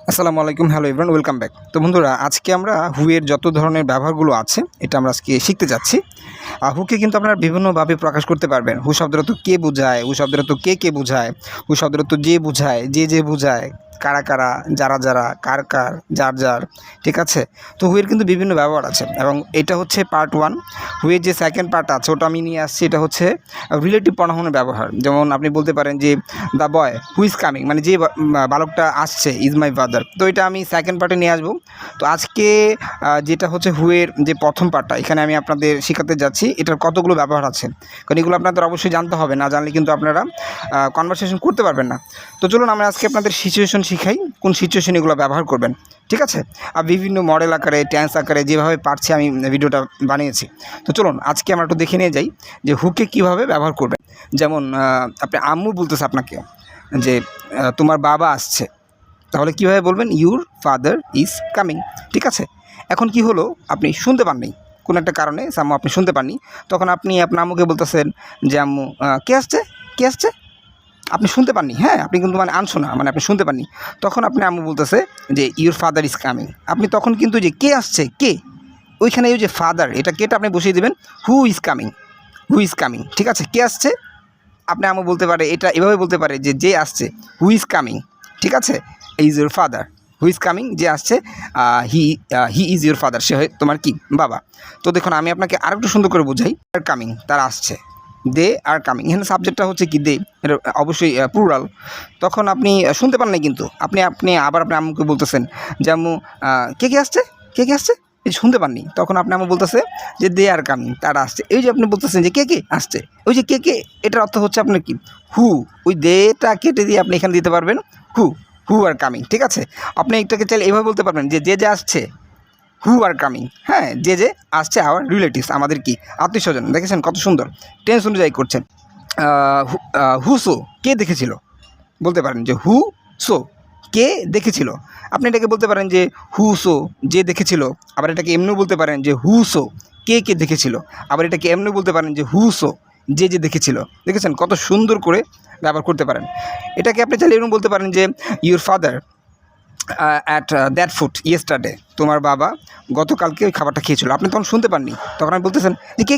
আসসালামু আলাইকুম, hello everyone, welcome back. তো বন্ধুরা, আজকে আমরা হু এর যত ধরনের ব্যবহারগুলো আছে এটা আমরা আজকে শিখতে যাচ্ছি। হুকে কিন্তু আপনারা বিভিন্নভাবে প্রকাশ করতে পারবেন। হু শব্দের অর্থ কে বোঝায়, হু শব্দের অর্থ কে বোঝায়, হু শব্দের অর্থ যে বোঝায়, যে বোঝায়, কারা কারা, যারা যারা, কার কার, যার যার। ঠিক আছে? তো হুয়ের কিন্তু বিভিন্ন ব্যবহার আছে এবং এটা হচ্ছে পার্ট ওয়ান। হুয়ের যে সেকেন্ড পার্ট আছে ওটা আমি নিয়ে আসছি। এটা হচ্ছে রিলেটিভ প্রণামনের ব্যবহার। যেমন আপনি বলতে পারেন যে the boy who is coming, মানে যে বালকটা আসছে ইজ মাই ফাদার। তো এটা আমি সেকেন্ড পার্টে নিয়ে আসবো। তো আজকে যেটা হচ্ছে হুয়ের যে প্রথম পার্টটা, এখানে আমি আপনাদের শেখাতে যাচ্ছি এটার কতগুলো ব্যবহার আছে, কারণ এগুলো আপনাদের অবশ্যই জানতে হবে। না জানলে কিন্তু আপনারা কনভারসেশন করতে পারবেন না। তো চলুন আমরা আজকে আপনাদের সিচুয়েশন শিখাই, কোন সিচুয়েশন এগুলো ব্যবহার করবেন। ঠিক আছে? আর বিভিন্ন মডেল আকারে, টেন্স আকারে যেভাবে পারছি আমি ভিডিওটা বানিয়েছি। তো চলুন আজকে আমরা একটু দেখে নিয়ে যাই যে হুকে কীভাবে ব্যবহার করবেন। যেমন আপনি আম্মু বলতেছে আপনাকে যে তোমার বাবা আসছে, তাহলে কীভাবে বলবেন? Your father is coming. ঠিক আছে? এখন কি হলো, আপনি শুনতে পাননি কোনো একটা কারণে, আম্মু আপনি শুনতে পাননি, তখন আপনি আপনার আম্মুকে বলতেছেন যে আম্মু কে আসছে, কে আসছে। আপনি শুনতে পাননি, হ্যাঁ, আপনি কিন্তু মানে আনশোনা, মানে আপনি শুনতে পাননি। তখন আপনি আম্মু বলতেছে যে ইউর ফাদার ইজ কামিং। আপনি তখন কিন্তু যে কে আসছে, কে, ওইখানে ওই যে ফাদার, এটা কেটা আপনি বসিয়ে দেবেন who is coming, who is coming. ঠিক আছে? কে আসছে, আপনি আম্মু বলতে পারে, এটা এভাবে বলতে পারে যে আসছে হু ইজ কামিং। ঠিক আছে? Is your father, who is coming, যে আসছে হি ইজ ইউর ফাদার, সে হয় তোমার কি বাবা। তো দেখুন আমি আপনাকে আরেকটু সুন্দর করে বোঝাই। আর কামিং, তারা আসছে, দে আর কামিং। এখানে সাবজেক্টটা হচ্ছে কি দে, এটা অবশ্যই প্লুরাল। তখন আপনি শুনতে পান না, কিন্তু আপনি আবার আপনার আম্মুকে বলতেছেন যে আম্মু কে আসছে, কে আসছে, এই শুনতে পাননি। তখন আপনি আম্মু বলতেছে যে দে আর কামিং, তারা আসছে। এই যে আপনি বলতেছেন যে কে আসছে, ওই যে কে, এটার অর্থ হচ্ছে আপনার কি হু। ওই দেটা কেটে দিয়ে আপনি এখানে দিতে পারবেন হু, হু আর কামিং। ঠিক আছে? আপনি এটাকে চাইলে এভাবে বলতে পারবেন যে আসছে হু আর কামিং। হ্যাঁ, যে আসছে আওয়ার রিলেটিভস, আমাদের কি আত্মীয় স্বজন। দেখেছেন কত সুন্দর টেন্স অনুযায়ী করছেন। হু সো, কে দেখেছিল, বলতে পারেন যে হু সো, কে দেখেছিল। আপনি এটাকে বলতে পারেন যে হু সো, যে দেখেছিল। আবার এটাকে এমনিও বলতে পারেন যে হু সো, কে দেখেছিল। আবার এটাকে এমনিও বলতে পারেন যে হু সো, যে দেখেছিল। দেখেছেন কত সুন্দর করে ব্যবহার করতে পারেন। এটাকে আপনি চাইলে এরকম বলতে পারেন যে your father at that food yesterday, তোমার বাবা গতকালকে ওই খাবারটা খেয়েছিল। আপনি তখন শুনতে পাননি, তখন আপনি বলতেছেন যে কে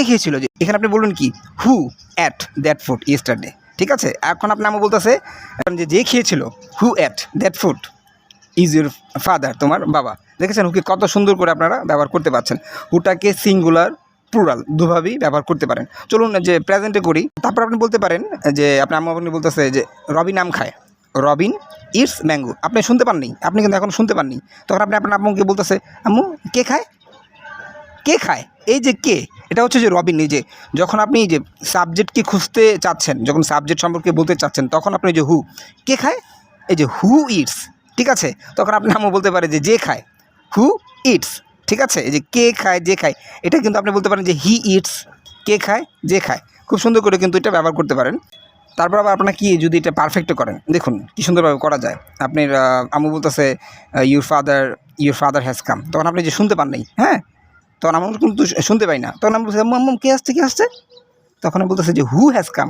খেয়েছিল, যে এখানে আপনি বলবেন কি who ate that food yesterday. ঠিক আছে? এখন আপনি আমার বলতেছে যে খেয়েছিল, who ate that food is your father, তোমার বাবা। দেখেছেন হুকে কত সুন্দর করে আপনারা ব্যবহার করতে পারছেন। হুটাকে সিঙ্গুলার প্লুরাল দুভাবেই ব্যবহার করতে পারেন। চলুন যে প্রেজেন্টে করি। তারপর আপনি বলতে পারেন যে আপনার আম্মু আপনি বলতেছে যে রবিন আম খায়, রবিন ইটস ম্যাঙ্গো। আপনি শুনতে পাননি, আপনি কিন্তু এখন শুনতে পাননি। তখন আপনি আপনার আম্মুকে বলতেছে আম্মু কে খায়, কে খায়। এই যে কে, এটা হচ্ছে যে রবিন। এই যে যখন আপনি যে সাবজেক্টকে খুঁজতে চাচ্ছেন, যখন সাবজেক্ট সম্পর্কে বলতে চাচ্ছেন, তখন আপনি যে হু, কে খায়, এই যে হু ইটস। ঠিক আছে? তখন আপনি আম্মু বলতে পারে যে খায়, হু ইটস। ঠিক আছে? এই যে কে খায়, যে খায়, এটা কিন্তু আপনি বলতে পারেন যে হি ইটস, কে খায়, যে খায়। খুব সুন্দর করে কিন্তু এটা ব্যবহার করতে পারেন। তারপর আবার আপনার কি যদি এটা পারফেক্টও করেন, দেখুন কী সুন্দরভাবে করা যায়। আপনার আম্মু বলতেছে ইউর ফাদার হ্যাজ কাম, তখন আপনি যে শুনতে পান নাই, হ্যাঁ, তখন আমার কিন্তু শুনতে পাই না। তখন আমি বলছি আম্মু কে আসছে। তখন আমি বলতেছে যে হু হ্যাজ কাম,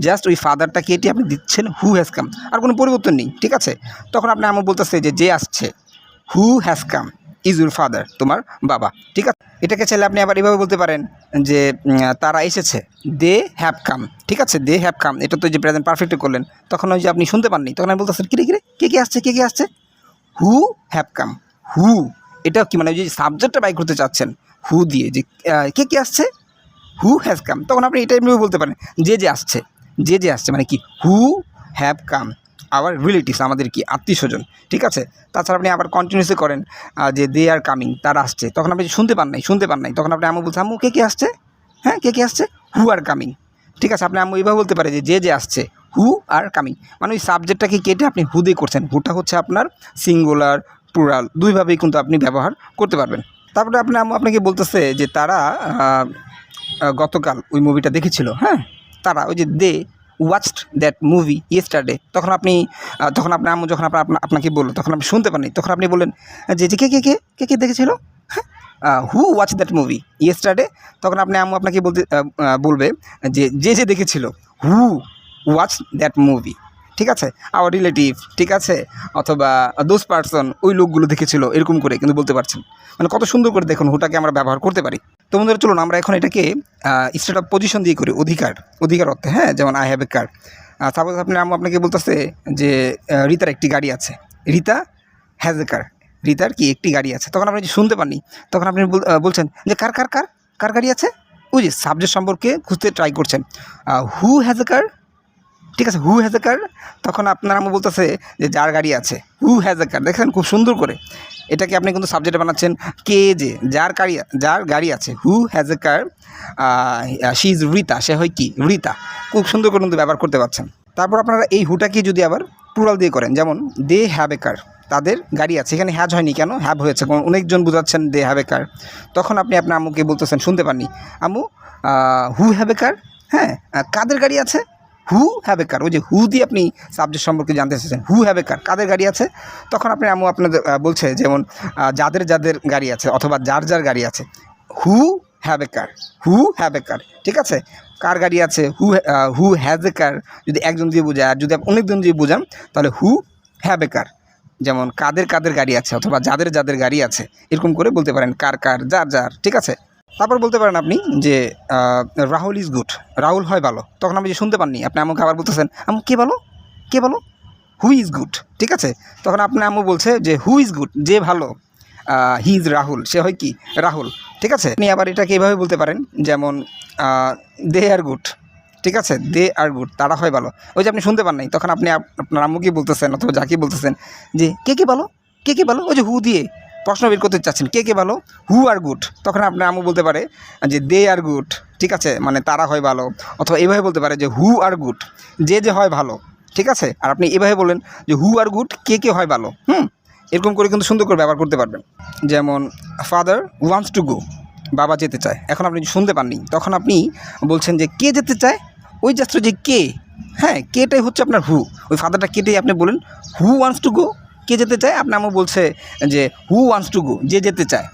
জাস্ট ওই ফাদারটা কেটে আপনি দিচ্ছেন হু হ্যাজ কাম, আর কোনো পরিবর্তন নেই। ঠিক আছে? তখন আপনি আম্মু বলতেছে যে আসছে, who has come is your father, তোমার বাবা। ঠিক আছে? এটাকে চাইলে আপনি আবার এভাবে বলতে পারেন যে তারা এসেছে, দে হ্যাভ কাম। ঠিক আছে? দে হ্যাভ কাম, এটা তো যে প্রেজেন্ট পারফেক্টে করলেন। তখন ওই যে আপনি শুনতে পাননি, তখন আমি বলতেছেন কিরে কে আসছে, হু হ্যাভ কাম, হু। এটা কি মানে ওই যে সাবজেক্টটা বাই করতে চাচ্ছেন হু দিয়ে, যে কে আসছে, হু হ্যাজ কাম। তখন আপনি এটা এমনি বলতে পারেন যে আসছে, মানে কি who have come our relatives, আমাদের কি আত্মীয় স্বজন। ঠিক আছে? তাছাড়া আপনি আবার কন্টিনিউসলি করেন যে দে আর কামিং, তারা আসছে। তখন আপনি শুনতে পান নাই, তখন আপনি আম্মু বলছেন আম্মু কে আসছে, হ্যাঁ, কে আসছে, হু আর কামিং। ঠিক আছে? আপনি আম্মু এইভাবে বলতে পারে যে আসছে, হু আর কামিং, মানে ওই সাবজেক্টটাকে কেটে আপনি হু দিয়ে করছেন। হুটা হচ্ছে আপনার সিঙ্গুলার প্লুরাল, দুইভাবেই কিন্তু আপনি ব্যবহার করতে পারবেন। তারপরে আপনার আম্মু আপনাকে বলতেছে যে তারা গতকাল ওই মুভিটা দেখেছিল, হ্যাঁ, তারা ওই যে দে ওয়াচড দ্যাট মুভি ইয়েস্টারডে। তখন আপনার আম্মু যখন আপনাকে বললো, তখন আপনি শুনতে পাননি, তখন আপনি বললেন যে কে দেখেছিল, হ্যাঁ, হু ওয়াচ দ্যাট মুভি ইয়েস্টারডে। তখন আপনি আম্মু আপনাকে বলবে যে দেখেছিল, হু ওয়াচ দ্যাট মুভি। ঠিক আছে, আওয়ার রিলেটিভ, ঠিক আছে, অথবা দোজ পার্সন, ওই লোকগুলো দেখেছিল, এরকম করে কিন্তু বলতে পারছেন। মানে কত সুন্দর করে দেখুন হুটাকে আমরা ব্যবহার করতে পারি। তো বন্ধুরা চলুন আমরা এখন এটাকে স্টেট অফ পজিশন দিয়ে করি, অধিকার অর্থে। হ্যাঁ, যেমন I have a car. Suppose আপনার আম্মু আপনাকে বলতেছে যে রিতার একটি গাড়ি আছে, রিতা হ্যাজ এ কার, রিতার কি একটি গাড়ি আছে। তখন আপনি শুনতে পাননি, তখন আপনি বলছেন যে কার কার কার কার গাড়ি আছে, ওই যে সাবজেক্ট সম্পর্কে খুঁজতে ট্রাই করছেন, হু হ্যাজ এ কার, ঠিক আছে, হু হ্যাজ এ কার। তখন আপনার আম্মু বলতেছে যে যার গাড়ি আছে, হু হ্যাজ এ কার। দেখেন খুব সুন্দর করে এটাকে আপনি কিন্তু সাবজেক্টে বানাচ্ছেন, কে যে যার গাড়ি আছে, who has a car, she is Rita, সে হয় কি রিতা। খুব সুন্দর করে কিন্তু ব্যবহার করতে পারছেন। তারপর আপনারা এই হুটাকে যদি আবার প্লুরাল দিয়ে করেন, যেমন দে হ্যাভ এ কার, তাদের গাড়ি আছে, এখানে হ্যাজ হয়নি কেন, হ্যাভ হয়েছে, কারণ অনেকজন বোঝাচ্ছেন দে হ্যাভ এ কার। তখন আপনি আপনার আম্মুকে বলতেছেন, শুনতে পাননি, আম্মু হু হ্যাভ এ কার, হ্যাঁ কাদের গাড়ি আছে, হু হ্যাভ এ কার। ওই যে হু দিয়ে আপনি সাবজেক্ট সম্পর্কে জানতে এসেছেন, হু হ্যাভ এ কার, কাদের গাড়ি আছে। তখন আপনি আম্মু আপনাদের বলছে, যেমন যাদের গাড়ি আছে, অথবা যার গাড়ি আছে, who have a car, who have a কার, ঠিক আছে। কার গাড়ি আছে, হু হ্যাজ এ কার যদি একজন দিয়ে বোঝায়, আর যদি অনেকজন দিয়ে বোঝান তাহলে হু হ্যাভ এ কার। যেমন কাদের গাড়ি আছে, অথবা যাদের গাড়ি আছে, এরকম করে বলতে পারেন, কার যার, ঠিক আছে। তারপর বলতে পারেন আপনি যে রাহুল ইজ গুড, রাহুল হয় ভালো। তখন আপনি যে শুনতে পাননি, আপনি আম্মুকে আবার বলতেছেন, আম্মু কে ভালো, হু ইজ গুড, ঠিক আছে। তখন আপনার আম্মু বলছে যে হু ইজ গুড, যে ভালো, হি ইজ রাহুল, সে হয় কি রাহুল, ঠিক আছে। আপনি আবার এটাকে এভাবে বলতে পারেন, যেমন দে আর গুড, ঠিক আছে, দে আর গুড, তারা হয় ভালো। ওই যে আপনি শুনতে পান নাই, তখন আপনি আপনার আম্মুকে বলতেছেন, অথবা যাকে বলতেছেন যে কে ভালো, ওই যে হু দিয়ে প্রশ্ন বের করতে চাচ্ছেন, কে ভালো, হু আর গুড। তখন আপনার আম্মু বলতে পারে যে দে আর গুড, ঠিক আছে, মানে তারা হয় ভালো। অথবা এভাবে বলতে পারে যে হু আর গুড, যে হয় ভালো, ঠিক আছে। আর আপনি এভাবে বলেন যে হু আর গুড, কে হয় ভালো। এরকম করে কিন্তু সুন্দর করে ব্যবহার করতে পারবেন। যেমন ফাদার ওয়ান্টস টু গো, বাবা যেতে চায়। এখন আপনি শুনতে পাননি, তখন আপনি বলছেন যে কে যেতে চায়, ওই জাস্ট যে কে, হ্যাঁ কেটাই হচ্ছে আপনার হু, ওই ফাদারটা কেটেই আপনি বলেন হু ওয়ান্টস টু গো, কে যেতে চায়। আপনার আম্মু বলছে যে হু ওয়ান্টস টু গো, যে যেতে চায়,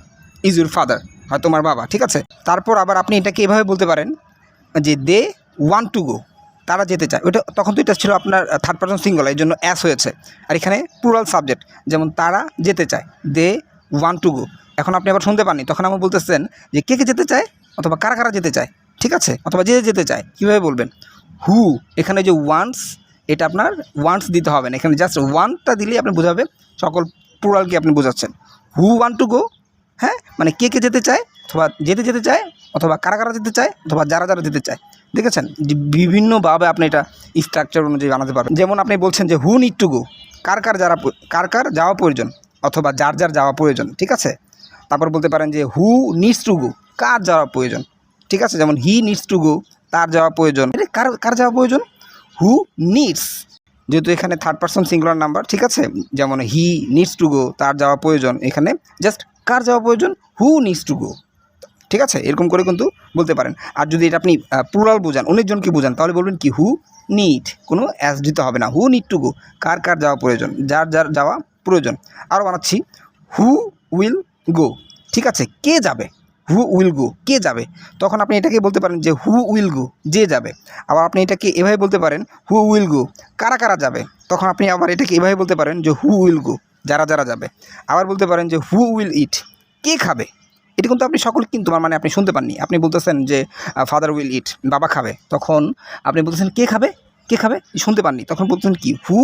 ইজ ইউর ফাদার, হয় তোমার বাবা, ঠিক আছে। তারপর আবার আপনি এটাকে এভাবে বলতে পারেন যে দে ওয়ান্ট টু গো, তারা যেতে চায়। ওইটা তখন তো এটা ছিল আপনার থার্ড পারসন সিঙ্গুলার, এই জন্য অ্যাস হয়েছে। আর এখানে প্লুরাল সাবজেক্ট, যেমন তারা যেতে চায়, দে ওয়ান্ট টু গো। এখন আপনি আবার শুনতে পাননি, তখন আমি বলতেছেন যে কে যেতে চায়, অথবা কারা যেতে চায়, ঠিক আছে, অথবা যে যেতে চায়। কীভাবে বলবেন, হু, এখানে যে ওয়ান্টস, এটা আপনার ওয়ান্টস দিতে হবে না, এখানে জাস্ট ওয়ান্টটা দিলেই আপনি বোঝাবে সকল প্লুরালকে আপনি বোঝাচ্ছেন। হু ওয়ান্ট টু গো, হ্যাঁ মানে কে যেতে চায়, অথবা যেতে চায়, অথবা কারা যেতে চায়, অথবা যারা যেতে চায়। দেখেছেন যে বিভিন্নভাবে আপনি এটা স্ট্রাকচার অনুযায়ী বানাতে পারবেন। যেমন আপনি বলছেন যে হু নিড টু গো, কার যাওয়া প্রয়োজন, অথবা যার যাওয়া প্রয়োজন, ঠিক আছে। তারপর বলতে পারেন যে হু নিডস টু গো, কার যাওয়া প্রয়োজন, ঠিক আছে। যেমন হি নিডস টু গো, তার যাওয়া প্রয়োজন। কার যাওয়া প্রয়োজন, হু নিডস, যেহেতু এখানে থার্ড পারসন সিঙ্গুলার নাম্বার, ঠিক আছে। যেমন হি নিডস টু গো, তার যাওয়া প্রয়োজন, এখানে জাস্ট কার যাওয়া প্রয়োজন, হু নিডস টু গো, ঠিক আছে। এরকম করে কিন্তু বলতে পারেন। আর যদি এটা আপনি প্লুরাল বোঝান, অনেকজনকে বোঝান, তাহলে বলবেন কি হু নিড, কোনো অ্যাস দিতে হবে না, হু নিড টু গো, কার যাওয়া প্রয়োজন, যার যাওয়া প্রয়োজন। আরও বানাচ্ছি, হু উইল গো, ঠিক আছে, কে যাবে, হু উইল গো, কে যাবে। তখন আপনি এটাকে বলতে পারেন যে হু উইল গো, যে যাবে। আবার আপনি এটাকে এভাবে বলতে পারেন, হু উইল গো, কারা যাবে। তখন আপনি আবার এটাকে এভাবে বলতে পারেন যে হু উইল গো, যারা যাবে। আবার বলতে পারেন যে হু উইল ইট, কে খাবে। এটা কিন্তু আপনি সকল কিন্তু মানে আপনি শুনতে পাননি, আপনি বলতেছেন যে ফাদার উইল ইট, বাবা খাবে। তখন আপনি বলতেছেন কে খাবে, শুনতে পাননি। তখন বলতেছেন কি হু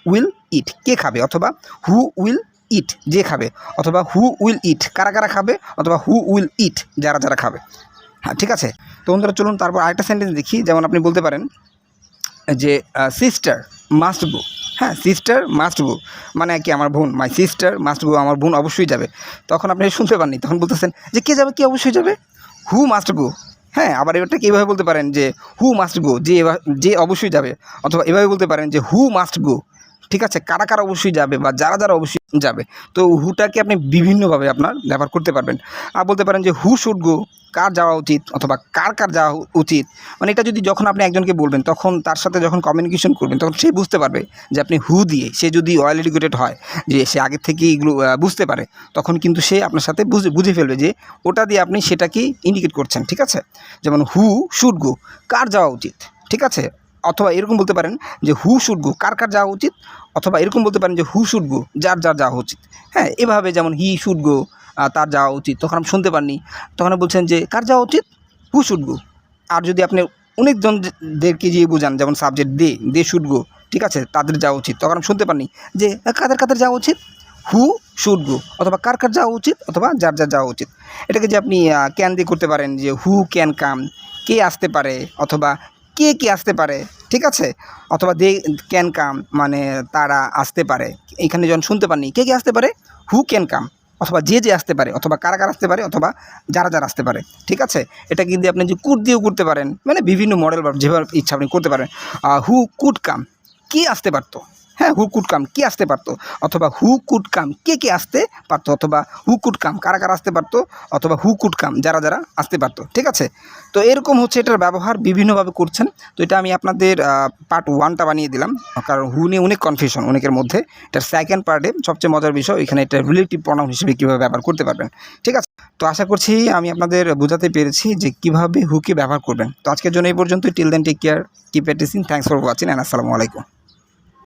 উইল ইট, কে খাবে, অথবা হু উইল ইট, যে খাবে, অথবা হু উইল ইট, কারা খাবে, অথবা হু উইল ইট, যারা খাবে। হ্যাঁ, ঠিক আছে। তো বন্ধুরা চলুন তারপর আরেকটা সেন্টেন্স দেখি। যেমন আপনি বলতে পারেন যে সিস্টার মাস্ট গো, হ্যাঁ সিস্টার মাস্ট গো মানে কি আমার বোন, মাই সিস্টার মাস্ট গো, আমার বোন অবশ্যই যাবে। তখন আপনি শুনতে পাননি, তখন বলতেছেন যে কে যাবে, কে অবশ্যই যাবে, হু মাস্ট গো। হ্যাঁ, আবার এবারটাকে এভাবে বলতে পারেন যে হু মাস্ট গো, যে অবশ্যই যাবে। অথবা এভাবে বলতে পারেন যে হু মাস্ট গো, ঠিক আছে, কারা অবশ্যই যাবে, বা যারা অবশ্যই যাবে। তো হুটাকে আপনি বিভিন্নভাবে আপনার ব্যবহার করতে পারবেন। আর বলতে পারেন যে হু শুড গো, কার যাওয়া উচিত, অথবা কার যাওয়া উচিত। মানে এটা যদি যখন আপনি একজনকে বলবেন, তখন তার সাথে যখন কমিউনিকেশন করবেন, তখন সে বুঝতে পারবে যে আপনি হু দিয়ে, সে যদি ওয়েল এডুকেটেড হয়, যে সে আগের থেকে এগুলো বুঝতে পারে, তখন কিন্তু সে আপনার সাথে বুঝে ফেলবে যে ওটা দিয়ে আপনি সেটাকেই ইন্ডিকেট করছেন, ঠিক আছে। যেমন হু শুড গো, কার যাওয়া উচিত, ঠিক আছে। অথবা এরকম বলতে পারেন যে হু শুড গো, কার কার যাওয়া উচিত, অথবা এরকম বলতে পারেন যে হু শুড গো, যার যার যাওয়া উচিত। হ্যাঁ, এভাবে যেমন হি শুড গো, তার যাওয়া উচিত, তখন আপনি শুনতে পাননি, তখন বলছেন যে কার যাওয়া উচিত, হু শুড গো। আর যদি আপনি অনেকজনদেরকে দিয়ে বোঝান, যেমন সাবজেক্ট দে শুড গো, ঠিক আছে, তাদের যাওয়া উচিত, তখন আমি শুনতে পাননি যে কাদের কাদের যাওয়া উচিত, হু শুড গো, অথবা কার কার যাওয়া উচিত, অথবা যার যার যাওয়া উচিত। এটাকে যে আপনি ক্যান দিয়ে করতে পারেন যে হু ক্যান কাম, কে আসতে পারে, অথবা কে আসতে পারে, ঠিক আছে, অথবা দে ক্যান কাম মানে তারা আসতে পারে। এখানে যখন শুনতে পাননি কে আসতে পারে, হু ক্যান কাম, অথবা যে আসতে পারে, অথবা কারা কারা আসতে পারে, অথবা যারা যারা আসতে পারে, ঠিক আছে। এটা কিন্তু আপনি যে কুড দিয়েও করতে পারেন, মানে বিভিন্ন মডেল বা যেভাবে ইচ্ছা আপনি করতে পারেন। হু কুড কাম, কে আসতে পারতো, হ্যাঁ, হু কুড কাম, কে আসতে পারতো, অথবা হু কুড কাম, কে আসতে পারতো, অথবা হু কুড কাম, কারা কারা আসতে পারতো, অথবা হু কুড কাম, যারা যারা আসতে পারতো, ঠিক আছে। তো এরকম হচ্ছে এটার ব্যবহার বিভিন্নভাবে করছেন। তো এটা আমি আপনাদের পার্ট 1টা বানিয়ে দিলাম, কারণ হু নিয়ে অনেক কনফিউশন অনেকের মধ্যে। এটার সেকেন্ড পার্টে সবচেয়ে মজার বিষয়, এখানে এটা রিলেটিভ প্রনাউন হিসেবে কীভাবে ব্যবহার করতে পারবেন, ঠিক আছে। তো আশা করছি আমি আপনাদের বোঝাতে পেরেছি যে কীভাবে হুকে ব্যবহার করবেন। তো আজকের জন্য এই পর্যন্ত। Till then take care, keep practising, thanks for watching and আসসালামু আলাইকুম।